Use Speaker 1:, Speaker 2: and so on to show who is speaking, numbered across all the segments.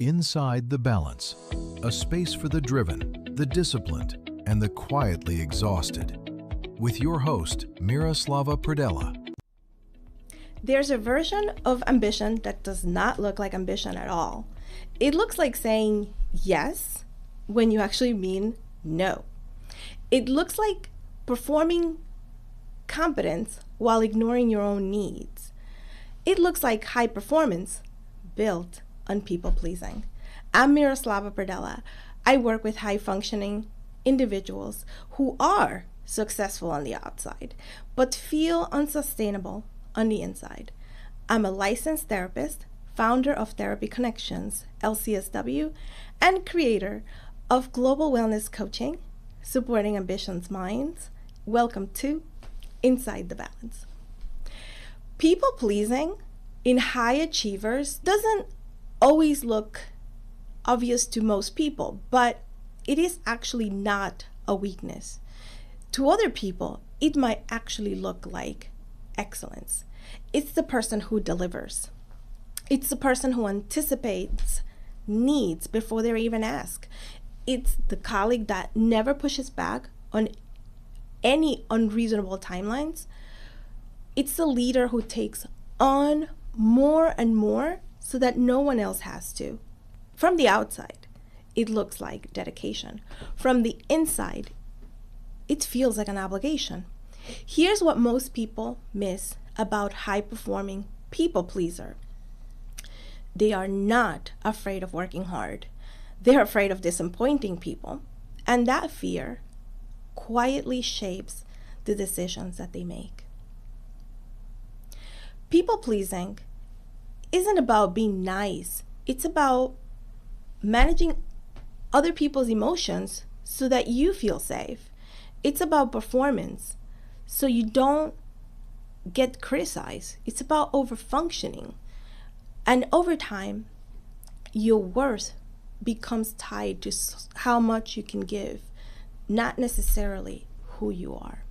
Speaker 1: Inside the Balance, a space for the driven, the disciplined, and the quietly exhausted. With your host, Miroslava Pradella.
Speaker 2: There's a version of ambition that does not look like ambition at all. It looks like saying yes when you actually mean no. It looks like performing competence while ignoring your own needs. It looks like high performance built on people pleasing. I'm Miroslava Pradella. I work with high functioning individuals who are successful on the outside, but feel unsustainable on the inside. I'm a licensed therapist, founder of Therapy Connections, LCSW, and creator of global wellness coaching, supporting ambitious minds. Welcome to Inside the Balance. People pleasing in high achievers doesn't always look obvious to most people, but it is actually not a weakness. To other people, it might actually look like excellence. It's the person who delivers. It's the person who anticipates needs before they're even asked. It's the colleague that never pushes back on any unreasonable timelines. It's the leader who takes on more and more so that no one else has to. From the outside, it looks like dedication. From the inside, it feels like an obligation. Here's what most people miss about high-performing people pleaser. They are not afraid of working hard. They're afraid of disappointing people, and that fear quietly shapes the decisions that they make. People pleasing isn't about being nice. It's about managing other people's emotions so that you feel safe. It's about performance so you don't get criticized. It's about overfunctioning. And over time, your worth becomes tied to how much you can give, not necessarily who you are.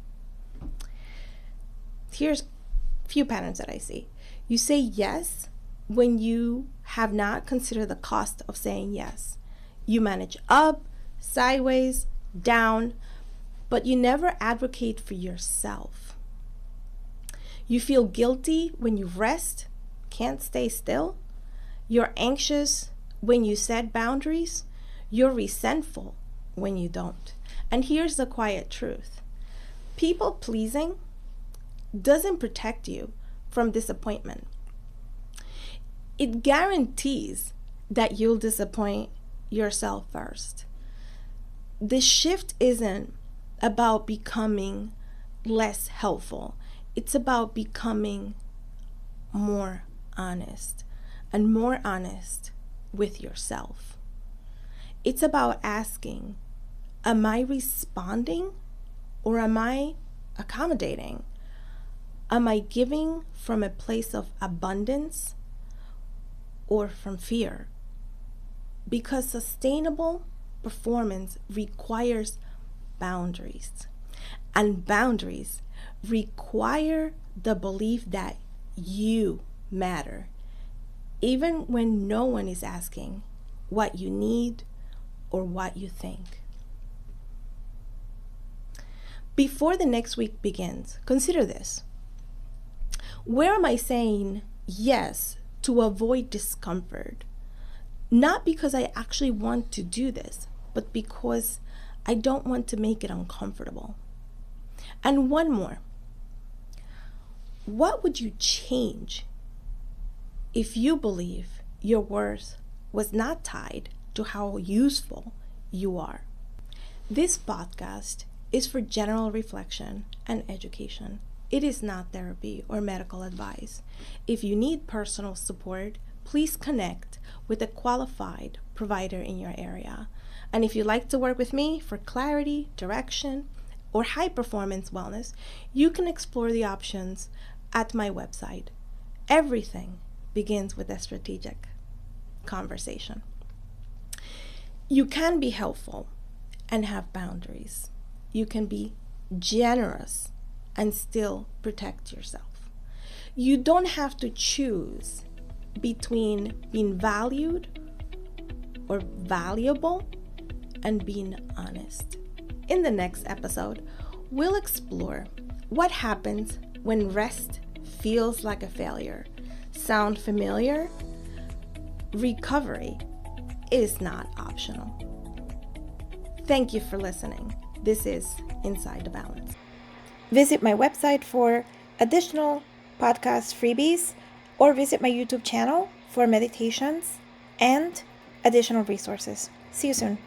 Speaker 2: Here's a few patterns that I see. You say yes when you have not considered the cost of saying yes. You manage up, sideways, down, but you never advocate for yourself. You feel guilty when you rest, can't stay still. You're anxious when you set boundaries. You're resentful when you don't. And here's the quiet truth. People pleasing doesn't protect you from disappointment. It guarantees that you'll disappoint yourself first. The shift isn't about becoming less helpful. It's about becoming more honest and more honest with yourself. It's about asking, am I responding or am I accommodating? Am I giving from a place of abundance or from fear? Because sustainable performance requires boundaries, and boundaries require the belief that you matter, even when no one is asking what you need or what you think. Before the next week begins, consider this. Where am I saying yes to avoid discomfort? Not because I actually want to do this, but because I don't want to make it uncomfortable. And one more. What would you change if you believe your worth was not tied to how useful you are? This podcast is for general reflection and education. It is not therapy or medical advice. If you need personal support, please connect with a qualified provider in your area. And if you'd like to work with me for clarity, direction, or high performance wellness, you can explore the options at my website. Everything begins with a strategic conversation. You can be helpful and have boundaries. You can be generous and still protect yourself. You don't have to choose between being valued or valuable, and being honest. In the next episode, we'll explore what happens when rest feels like a failure. Sound familiar? Recovery is not optional. Thank you for listening. This is Inside the Balance. Visit my website for additional podcast freebies or visit my YouTube channel for meditations and additional resources. See you soon.